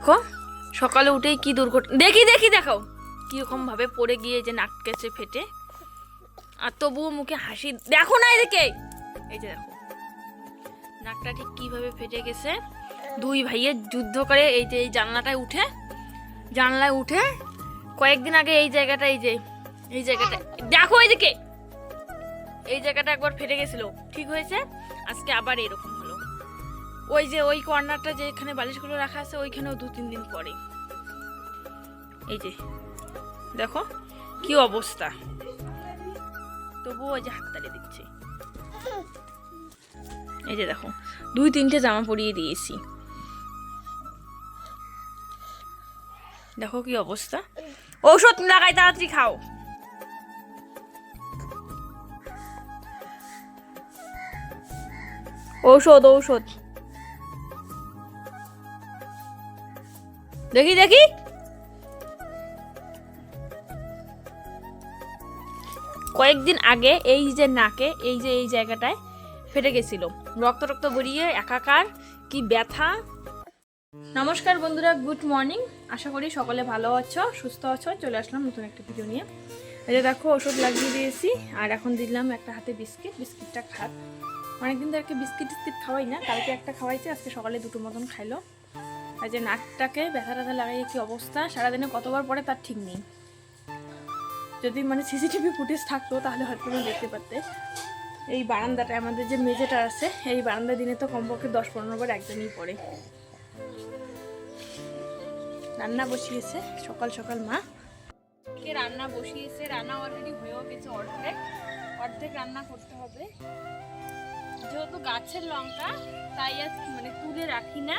দেখো সকালে উঠেই কি দুর্ঘটনা, দেখি দেখো কীরকমভাবে পড়ে গিয়ে যে নাক কেছে ফেটে, আর তবুও মুখে হাসি। দেখো না এদিকে, এই যে দেখো নাকটা ঠিক কীভাবে ফেটে গেছে। দুই ভাইয়ে যুদ্ধ করে এই যে এই জানলায় উঠে কয়েকদিন আগে এই জায়গাটা দেখো এইদিকে, এই জায়গাটা একবার ফেটে গেছিল, ঠিক হয়েছে, আজকে আবার এরকম হলো। ওই যে ওই কর্নারটা যেখানে বালিশগুলো রাখা আছে ওইখানেও 2-3 দিন পরে এই যে দেখো কি অবস্থা। তবুও ওই যে হাততালি দিচ্ছে। এই যে দেখো 2-3টে জামা পরিয়ে দিয়েছি, দেখো কি অবস্থা। ঔষধ লাগাই, তাড়াতাড়ি খাও। ঔষধ দেখি কয়েকদিন আগে এই যে নাকে এই জায়গাটায় ফেটে গেছিল, রক্ত বেরিয়ে একাকার, কি ব্যথা। নমস্কার বন্ধুরা, গুড মর্নিং। আশা করি সকলে ভালো আছো, সুস্থ আছো। চলে আসলাম নতুন একটা ভিডিও নিয়ে। এই যে দেখো ওষুধ লাগিয়ে দিয়েছি, আর এখন দিলাম একটা হাতে বিস্কিটটা খাক। অনেকদিন ধরে বিস্কিট খাওয়াই না, কালকে একটা খাওয়াইছে, আজকে সকালে 2টো মতন খাইলো। আর যে নাকটাকে ব্যথা লাগাইয়ে কি অবস্থা, সারাদিনে কতবার পরে তার ঠিক নেই। যদি সিসিটিভি ফুটেজ থাকতো তাহলে হয়তো তুমি দেখতে পারতে। এই বারান্দাটা, আমাদের যে মেঝেটা আছে, এই বারান্দা দিনে তো কমপক্ষে 10-15 বার একদমই পড়ে। রান্না বসিয়েছে সকাল মা, রান্না বসিয়েছে, রান্না অলরেডি হয়েও গেছে, অর্ধেক রান্না করতে হবে। যেহেতু গাছের লঙ্কা তাই আর তুলে রাখি না,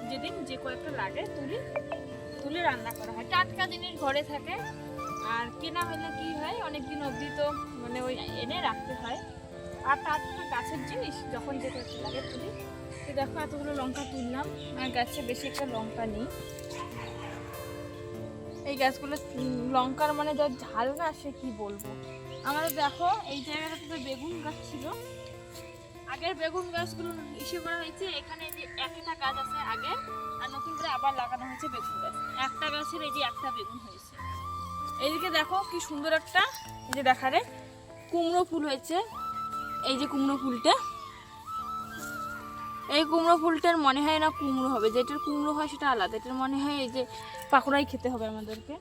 যেদিন যে কয়েকটা লাগে তুলে রান্না করা হয়। টাটকা জিনিস ঘরে থাকে, আর কেনা হলে কি হয় অনেকদিন অবধি তো ওই এনে রাখতে হয়। আর টাটকা গাছের জিনিস যখন যে কয়েকটা লাগে তুলি। তো দেখো এতগুলো লঙ্কা তুললাম, আর গাছে বেশি একটা লঙ্কা নেই। এই গাছগুলো লঙ্কার যা ঝাল না, সে কি বলবো। আমাদের দেখো এই জায়গাটাতে তো বেগুন গাছ ছিল, আগের বেগুন গাছগুলো ইস্যু করা হয়েছে। এখানে যে একটা গাছ আছে আগে, আর নতুন করে আবার লাগানো হয়েছে বেগুন গাছ। একটা গাছের এই যে একটা বেগুন হয়েছে। এইদিকে দেখো কি সুন্দর একটা, এই যে দেখারে কুমড়ো ফুল হয়েছে। এই যে কুমড়ো ফুলটা, এই কুমড়ো ফুলটার মনে হয় না কুমড়ো হবে, যেটার কুমড়ো হয় সেটা আলাদা। এটার মনে হয় এই যে পাকোড়াই খেতে হবে আমাদেরকে।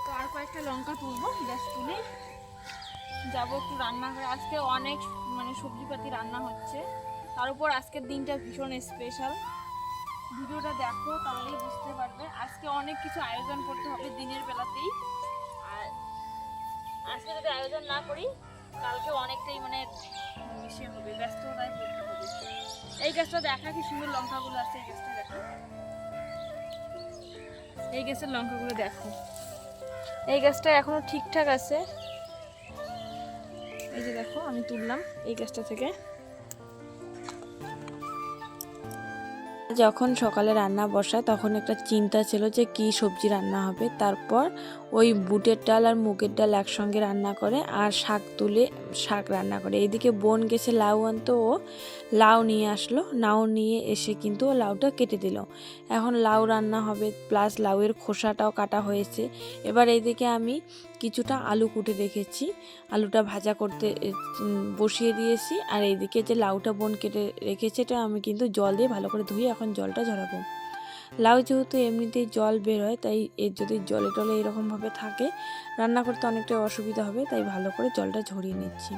তো আর কয়েকটা লঙ্কা তুলবো, গ্যাস তুলে যাবো একটু রান্নাঘরে। আজকে অনেক সবজিপাতি রান্না হচ্ছে, তার উপর আজকের দিনটা ভীষণ স্পেশাল। ভিডিওটা দেখো তাহলেই বুঝতে পারবে। আজকে অনেক কিছু আয়োজন করতে হবে দিনের বেলাতেই, আর আজকে যদি আয়োজন না করি কালকে অনেকটাই বেশি হবে, ব্যস্ততায় পড়তে হবে। এই গাছটা দেখা কি সুন্দর লঙ্কাগুলো আছে, এই গাছটা দেখো, এই গাছের লঙ্কাগুলো দেখো। এই গাছটা এখনো ঠিকঠাক আছে। এই যে দেখো আমি তুললাম এই গাছটা থেকে। যখন সকালে রান্না বসায় তখন একটা চিন্তা ছিল যে কি সবজি রান্না হবে। তারপর ওই বুটের ডাল আর মুগের ডাল একসঙ্গে রান্না করে, আর শাক তুলে শাক রান্না করে। এইদিকে বোন গেছে লাউ আনতো, ও লাউ নিয়ে আসলো। লাউ নিয়ে এসে কিন্তু ও লাউটা কেটে দিল। এখন লাউ রান্না হবে, প্লাস লাউয়ের খোসাটাও কাটা হয়েছে। এবার এইদিকে আমি কিছুটা আলু কুটে রেখেছি, আলুটা ভাজা করতে বসিয়ে দিয়েছি। আর এইদিকে যে লাউটা বোন কেটে রেখেছে, এটা আমি কিন্তু জল দিয়ে ভালো করে ধুয়ে এখন জলটা ঝরাবো। লাউ যেহেতু এমনিতেই জল বের হয়, তাই এর যদি জলে টলে এরকমভাবে থাকে রান্না করতে অনেকটা অসুবিধা হবে, তাই ভালো করে জলটা ঝরিয়ে নিচ্ছি।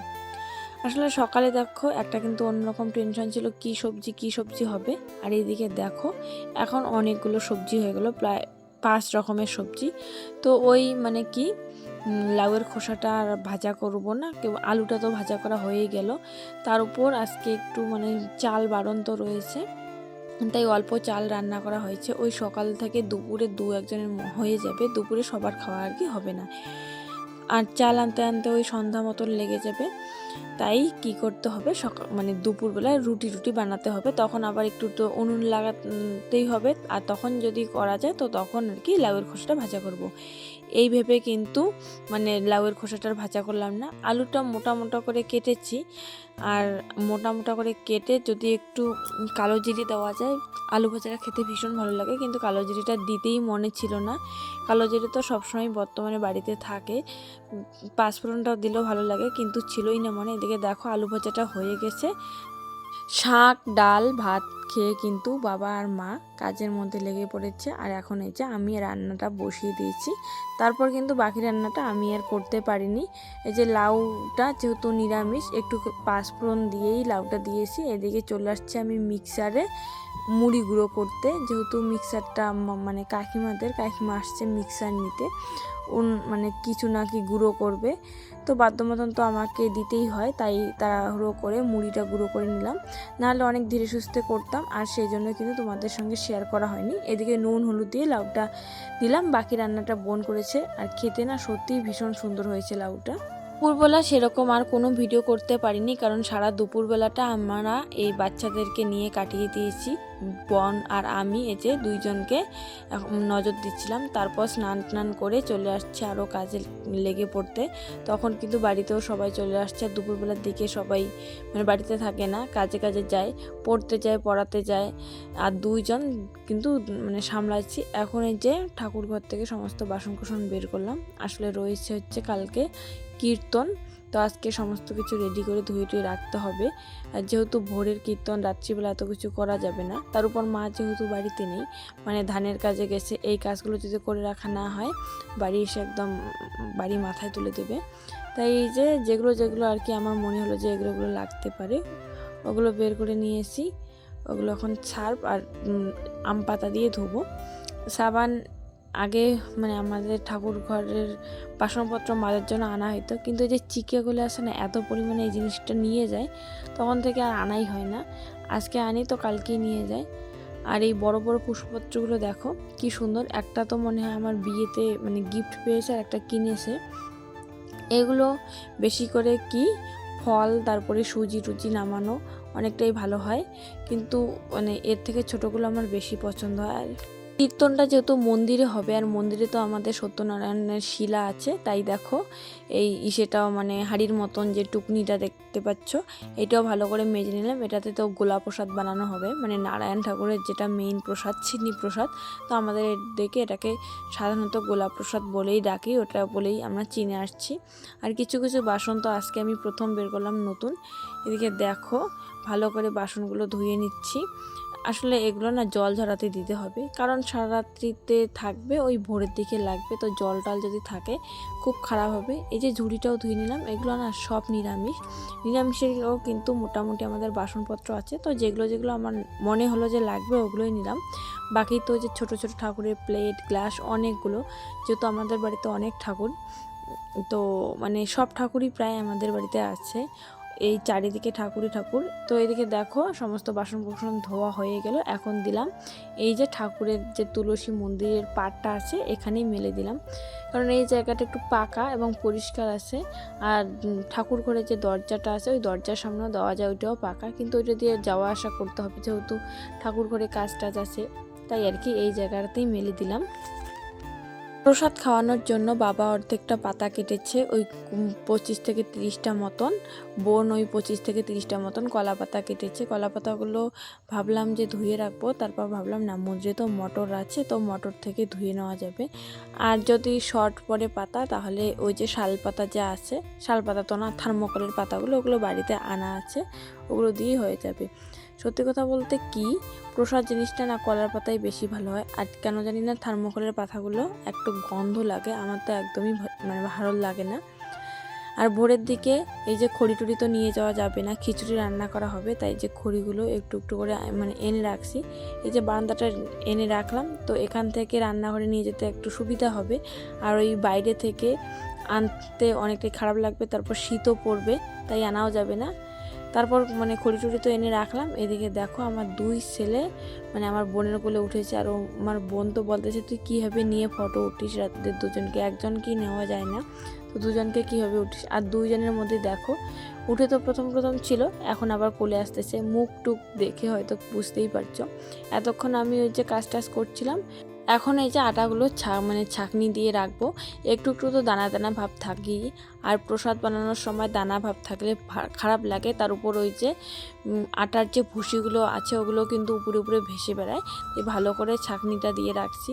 আসলে সকালে দেখো একটা কিন্তু অন্যরকম টেনশন ছিল, কি সবজি হবে। আর এইদিকে দেখো এখন অনেকগুলো সবজি হয়ে গেল, প্রায় 5 রকমের সবজি। তো ওই কি লাউয়ের খোসাটা আর ভাজা করব না, আলুটা তো ভাজা করা হয়েই গেল। তার উপর আজকে একটু চাল বাড়ন্ত রয়েছে, তাই অল্প চাল রান্না করা হয়েছে। ওই সকাল থেকে দুপুরে 2-1 জনের হয়ে যাবে, দুপুরে সবার খাওয়া আর কি হবে না। আর চাল আনতে আনতে ওই সন্ধ্যা মতন লেগে যাবে। তাই কি করতে হবে, দুপুরবেলায় রুটি বানাতে হবে। তখন আবার একটু তো উনুন লাগাতেই হবে, আর তখন যদি করা যায় তো তখন আর কি লাউয়ের খোসাটা ভাজা করব। এই ভেবে কিন্তু লাউয়ের খোসাটার ভাজা করলাম না। আলুটা মোটা করে কেটেছি, আর মোটা করে কেটে যদি একটু কালো জিরে দেওয়া যায় আলু ভাজাটা খেতে ভীষণ ভালো লাগে, কিন্তু কালো জিরেটা দিতেই মনে ছিল না। কালো জিরে তো সবসময় বর্তমানে বাড়িতে থাকে, পাঁচফোড়নটাও দিলেও ভালো লাগে, কিন্তু ছিলই না মনে। এদিকে দেখো আলু ভাজাটা হয়ে গেছে। শাক ডাল ভাত খেয়ে কিন্তু বাবা আর মা কাজের মধ্যে লেগে পড়েছে। আর এখন এই যে আমি রান্নাটা বসিয়ে দিয়েছি। তারপর কিন্তু বাকি রান্নাটা আমি আর করতে পারিনি। এই যে লাউটা যেহেতু নিরামিষ, একটু পাঁচফোড়ন দিয়েই লাউটা দিয়েছি। এদিকে চলে আসছে আমি মিক্সারে মুড়ি গুঁড়ো করতে, যেহেতু মিক্সারটা মানে কাকিমা আসছে মিক্সার নিতে, মানে কিছু না কি গুঁড়ো করবে, তো বাধ্য মতন তো আমাকে দিতেই হয়, তাই তাড়াহুড়ো করে মুড়িটা গুঁড়ো করে নিলাম, নাহলে অনেক ধীরে সুস্থে করতাম, আর সেই জন্য কিন্তু তোমাদের সঙ্গে শেয়ার করা হয়নি। এদিকে নুন হলুদ দিয়ে লাউটা দিলাম, বাকি রান্নাটা বোন করেছে, আর খেতে না সত্যিই ভীষণ সুন্দর হয়েছে লাউটা। দুপুরবেলা সেরকম আর কোনো ভিডিও করতে পারিনি, কারণ সারা দুপুরবেলাটা আমরা এই বাচ্চাদেরকে নিয়ে কাটিয়ে দিয়েছি। বোন আর আমি এই যে দুইজনকে নজর দিচ্ছিলাম। তারপর স্নান করে চলে আসছে আরও কাজে লেগে পড়তে। তখন কিন্তু বাড়িতেও সবাই চলে আসছে। আর দুপুরবেলার দিকে সবাই মানে বাড়িতে থাকে না, কাজে যায়, পড়তে যায়, পড়াতে যায়, আর দুইজন কিন্তু মানে সামলাচ্ছি। এখন এই যে ঠাকুর ঘর থেকে সমস্ত বাসন বের করলাম। আসলে রয়েছে হচ্ছে কালকে কীর্তন, তো আজকে সমস্ত কিছু রেডি করে ধুয়ে রাখতে হবে। আর যেহেতু ভোরের কীর্তন, রাত্রিবেলা এত কিছু করা যাবে না, তার উপর মা যেহেতু বাড়িতে নেই, মানে ধানের কাজে গেছে, এই কাজগুলো যদি করে রাখা না হয় বাড়ি এসে একদম বাড়ি মাথায় তুলে দেবে। তাই এই যে যেগুলো আর কি আমার মনে হলো যে এগুলো লাগতে পারে, ওগুলো বের করে নিয়ে এসি। ওগুলো এখন সার্ফ আর আম পাতা দিয়ে ধোবো। সাবান আগে মানে আমাদের ঠাকুর ঘরের বাসনপত্র মাজার জন্য আনা হতো, কিন্তু এই যে চিকেগুলো আসে না, এত পরিমাণে এই জিনিসটা নিয়ে যায়, তখন থেকে আর আনাই হয় না। আজকে আনি তো কালকেই নিয়ে যায়। আর এই বড় বড় পুষ্পপত্রগুলো দেখো কি সুন্দর, একটা তো মনে হয় আমার বিয়েতে মানে গিফট পেয়েছে, আর একটা কিনেছে। এগুলো বেশি করে কি ফল, তারপরে সুজি টুজি নামানো অনেকটাই ভালো হয়, কিন্তু মানে এর থেকে ছোটোগুলো আমার বেশি পছন্দ হয়। আর কীর্তনটা যেহেতু মন্দিরে হবে, আর মন্দিরে তো আমাদের সত্যনারায়ণের শিলা আছে, তাই দেখো এই ইসেটাও মানে হাড়ির মতন যে টুকনিটা দেখতে পাচ্ছ, এটাও ভালো করে মেজে নিলাম। এটাতে তো গোলা প্রসাদ বানানো হবে, মানে নারায়ণ ঠাকুরের যেটা মেইন প্রসাদ, চিনি প্রসাদ, তো আমাদের দিকে এটাকে সাধারণত গোলা প্রসাদ বলেই ডাকি, ওটা বলেই আমরা চিনে আসছি। আর কিছু কিছু বাসন তো আজকে আমি প্রথম বের করলাম নতুন। এদিকে দেখো ভালো করে বাসনগুলো ধুয়ে নিচ্ছি। আসলে এগুলো না জল ঝরাতে দিতে হবে, কারণ সারা রাত্রিতে থাকবে, ওই ভোরের দিকে লাগবে, তো জল টল যদি থাকে খুব খারাপ হবে। এই যে ঝুড়িটাও ধুয়ে নিলাম, এগুলো না সব নিরামিষেরও কিন্তু মোটামুটি আমাদের বাসনপত্র আছে, তো যেগুলো আমার মনে হলো যে লাগবে ওগুলোই নিলাম। বাকি তো যে ছোট ছোট ঠাকুরের প্লেট গ্লাস অনেকগুলো, যেহেতু আমাদের বাড়িতে অনেক ঠাকুর, তো মানে সব ঠাকুরই প্রায় আমাদের বাড়িতে আছে, এই চারিদিকে ঠাকুর। তো এদিকে দেখো সমস্ত বাসন ধোয়া হয়ে গেল। এখন দিলাম এই যে ঠাকুরের যে তুলসী মন্দিরের পাটটা আছে এখানেই মেলে দিলাম, কারণ এই জায়গাটা একটু পাকা এবং পরিষ্কার আছে। আর ঠাকুর ঘরে যে দরজাটা আছে ওই দরজার সামনেও দেওয়া যায়, ওইটাও পাকা, কিন্তু ওইটা দিয়ে যাওয়া আসা করতে হবে, যেহেতু ঠাকুর ঘরে কাজ টাজ আছে, তাই আর কি এই জায়গাটাতেই মেলে দিলাম। প্রসাদ খাওয়ানোর জন্য বাবা অর্ধেকটা পাতা কেটেছে, ওই 25 থেকে 30টা মতন, বোন ওই 25 থেকে 30টা মতন কলা পাতা কেটেছে। কলা পাতাগুলো ভাবলাম যে ধুয়ে রাখবো, তারপর ভাবলাম না, মধ্যে তো মটর আছে, তো মটর থেকে ধুয়ে নেওয়া যাবে। আর যদি শর্ট পড়ে পাতা, তাহলে ওই যে শাল পাতা যা আছে, শাল পাতা তো না, থার্মোকলের পাতাগুলো, ওগুলো বাড়িতে আনা আছে, ওগুলো দিয়েই হয়ে যাবে। সত্যি কথা বলতে কি, প্রসাদ জিনিসটা না কলার পাতায় বেশি ভালো হয়, আর কেন জানি না থার্মোকলের পাতাগুলো একটু গন্ধ লাগে, আমার তো একদমই মানে ভালো লাগে না। আর ভোরের দিকে এই যে খড়ি টড়ি তো নিয়ে যাওয়া যাবে না, খিচুড়ি রান্না করা হবে, তাই যে খড়িগুলো একটু একটু করে মানে এনে রাখছি। এই যে বারান্দাটা এনে রাখলাম, তো এখান থেকে রান্নাঘরে নিয়ে যেতে একটু সুবিধা হবে, আর ওই বাইরে থেকে আনতে অনেকটাই খারাপ লাগবে, তারপর শীতও পড়বে, তাই আনাও যাবে না। তারপর মানে খড়ি টড়ি তো এনে রাখলাম। এদিকে দেখো আমার দুই ছেলে মানে আমার বোনের কোলে উঠেছে, আর আমার বোন তো বলতেছে তুই কীভাবে নিয়ে ফটো উঠিস রাত্রে, দুজনকে, একজনকেই নেওয়া যায় না, তো দুজনকে কীভাবে উঠিস। আর দুইজনের মধ্যে দেখো উঠে তো প্রথম ছিল, এখন আবার কোলে আসতেছে, মুখ টুক দেখে হয়তো বুঝতেই পারছো। এতক্ষণ আমি ওই যে কাজ টাজ করছিলাম, এখন এই যে আটাগুলো মানে ছাঁকনি দিয়ে রাখবো, একটু একটু তো দানা দানা ভাব থাকেই। আর প্রসাদ বানানোর সময় দানা ভাব থাকলে খারাপ লাগে। তার উপর ওই যে আটার যে ভুসিগুলো আছে ওগুলো কিন্তু উপরে উপরে ভেসে বেড়ায়। তাই ভালো করে ছাঁকনিটা দিয়ে রাখছি।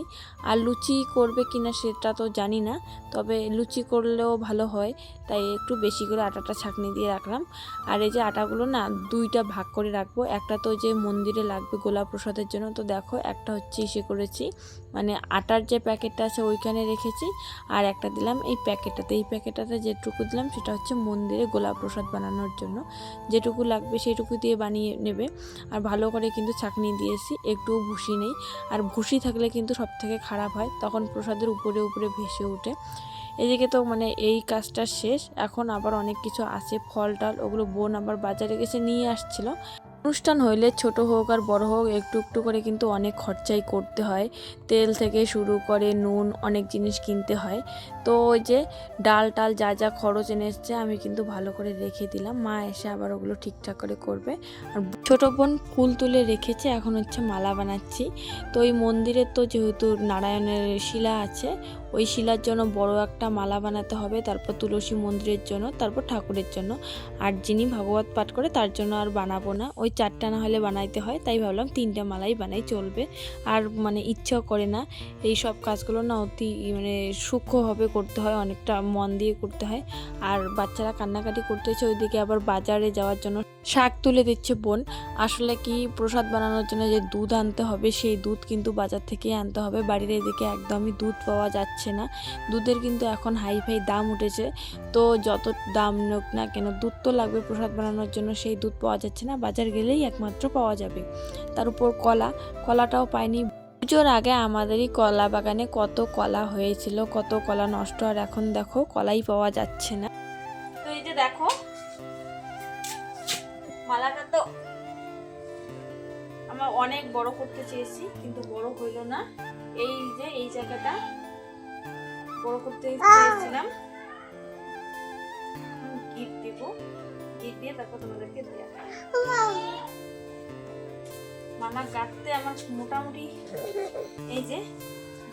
আর লুচি করবে কিনা সেটা তো জানি না, তবে লুচি করলেও ভালো হয়, তাই একটু বেশি করে আটাটা ছাঁকনি দিয়ে রাখলাম। আর এই যে আটাগুলো না দুইটা ভাগ করে রাখবো, একটা তো যে মন্দিরে লাগবে গোলা প্রসাদের জন্য, তো দেখো একটা হচ্ছে ইসে করেছি, মানে আটার যে প্যাকেটটা আছে ওইখানে রেখেছি, আর একটা দিলাম এই প্যাকেটটাতে। এই প্যাকেটটাতে যেটুকু দিলাম সেটা হচ্ছে মন্দিরে গোলা প্রসাদ বানানোর জন্য, যেটুকু লাগবে সেইটুকু দিয়ে বানিয়ে নেবে। আর ভালো করে কিন্তু ছাঁকনি দিয়েছি, একটুও ভুসি নেই। আর ভুসি থাকলে কিন্তু সব থেকে খারাপ হয়, তখন প্রসাদের উপরে উপরে ভেসে ওঠে। এদিকে তো মানে এই কাজটা শেষ, এখন আবার অনেক কিছু আছে, ফল টল ওগুলো বোন আবার বাজারে গেছে নিয়ে আসছিল। অনুষ্ঠান হইলে ছোট হোক আর বড় হোক একটু একটু করে কিন্তু অনেক খরচাই করতে হয়, তেল থেকে শুরু করে নুন অনেক জিনিস কিনতে হয়। তো ওই যে ডাল টাল যা যা খরচ এনে এসছে আমি কিন্তু ভালো করে রেখে দিলাম, মা এসে আবার ওগুলো ঠিকঠাক করে করবে। আর ছোট বোন ফুল তুলে রেখেছে, এখন হচ্ছে মালা বানাচ্ছি। তো ওই মন্দিরে তো যেহেতু নারায়ণের শিলা আছে, ওই শিলার জন্য বড় একটা মালা বানাতে হবে, তারপর তুলসী মন্দিরের জন্য, তারপর ঠাকুরের জন্য। আর যিনি ভাগবত পাঠ করে তার জন্য আর বানাবো না, ওই 4টা না হলে বানাইতে হয়, তাই ভাবলাম 3টে মালাই বানাই চলবে। আর মানে ইচ্ছাও করে না, এই সব কাজগুলো না অতি মানে সূক্ষ্মভাবে করতে হয়, অনেকটা মন দিয়ে করতে হয়। আর বাচ্চারা কান্নাকাটি করতেছে, ওইদিকে আবার বাজারে যাওয়ার জন্য শাক তুলে দিচ্ছে বোন। আসলে কি প্রসাদ বানানোর জন্য যে দুধ আনতে হবে সেই দুধ কিন্তু বাজার থেকেই আনতে হবে, বাড়ির এদিকে একদমই দুধ পাওয়া যাচ্ছে না। দুধের কিন্তু এখন হাই ফাই দাম উঠেছে, তো যত দাম নোক না কেন দুধ তো লাগবে প্রসাদ বানানোর জন্য, সেই দুধ পাওয়া যাচ্ছে না, বাজার গেলেই একমাত্র পাওয়া যাবে। তার উপর কলাটাও পাইনি। পুজোর আগে আমাদেরই কলা বাগানে কত কলা হয়েছিল, কত কলা নষ্ট, আর এখন দেখো কলাই পাওয়া যাচ্ছে না। তো এই যে দেখো মালাটা তো আমরা অনেক বড় করতে চেয়েছি কিন্তু বড় হইল না। এই যে এই জায়গাটা বড় করতে চেয়েছিলাম, গিট দেব, গিট দিয়ে তারপর তোমাদেরকে দেয়া। মামা গাঁথতে আমার মোটামুটি এই যে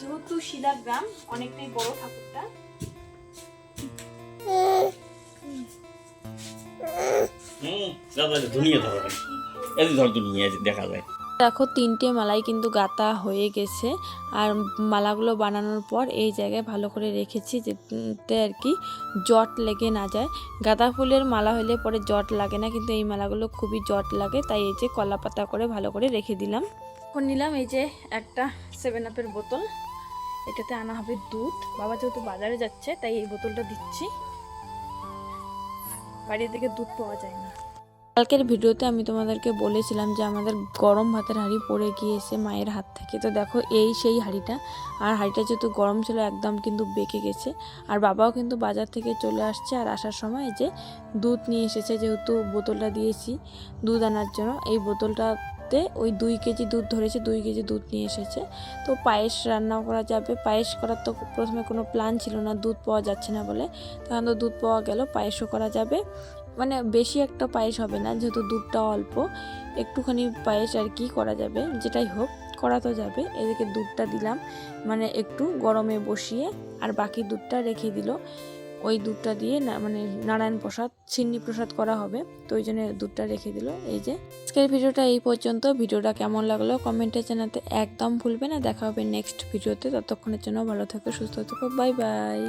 যেহেতু শিলা গ্রাম অনেকটাই বড় ঠাকুরটা। দেখা যায়। দেখো 3টে মালাই কিন্তু গাঁথা হয়ে গেছে, আর মালাগুলো বানানোর পর এই জায়গায় ভালো করে রেখেছি যাতে আর কি জট লেগে না যায়। গাঁদা ফুলের মালা হলে পরে জট লাগে না, কিন্তু এই মালাগুলো খুবই জট লাগে, তাই এই যে কলা পাতা করে ভালো করে রেখে দিলাম। এখন নিলাম এই যে একটা 7 আপের বোতল, এটাতে আনা হবে দুধ। বাবা যেহেতু বাজারে যাচ্ছে তাই এই বোতলটা দিচ্ছি, বাড়ির দিকে দুধ পাওয়া যায় না। কালকের ভিডিওতে আমি তোমাদেরকে বলেছিলাম যে আমাদের গরম ভাতের হাঁড়ি পড়ে গিয়েছে মায়ের হাত থেকে, তো দেখো এই সেই হাঁড়িটা। আর হাঁড়িটা যেহেতু গরম ছিল একদম কিন্তু বেঁকে গেছে। আর বাবাও কিন্তু বাজার থেকে চলে আসছে, আর আসার সময় যে দুধ নিয়ে এসেছে, যেহেতু বোতলটা দিয়েছি দুধ আনার জন্য, এই বোতলটাতে ওই 2 কেজি দুধ ধরেছে, 2 কেজি দুধ নিয়ে এসেছে। তো পায়েস রান্নাও করা যাবে, পায়েস করার তো প্রথমে কোনো প্ল্যান ছিল না, দুধ পাওয়া যাচ্ছে না বলে, তখন তো দুধ পাওয়া গেল, পায়েসও করা যাবে। মানে বেশি একটা পায়েস হবে না, যেহেতু দুধটা অল্প, একটুখানি পায়েস আর কি করা যাবে, যেটাই হোক করা তো যাবে। এদিকে দুধটা দিলাম মানে একটু গরমে বসিয়ে, আর বাকি দুধটা রেখে দিল। ওই দুধটা দিয়ে না মানে নারায়ণ প্রসাদ ছিন্নি প্রসাদ করা হবে, তো ওই জন্য দুধটা রেখে দিল। এই যে আজকের ভিডিওটা এই পর্যন্ত। ভিডিওটা কেমন লাগলো কমেন্টে জানাতে একদম ভুলবে না। দেখা হবে নেক্সট ভিডিওতে, ততক্ষণের জন্য ভালো থেকো, সুস্থ থেকো, বাই বাই।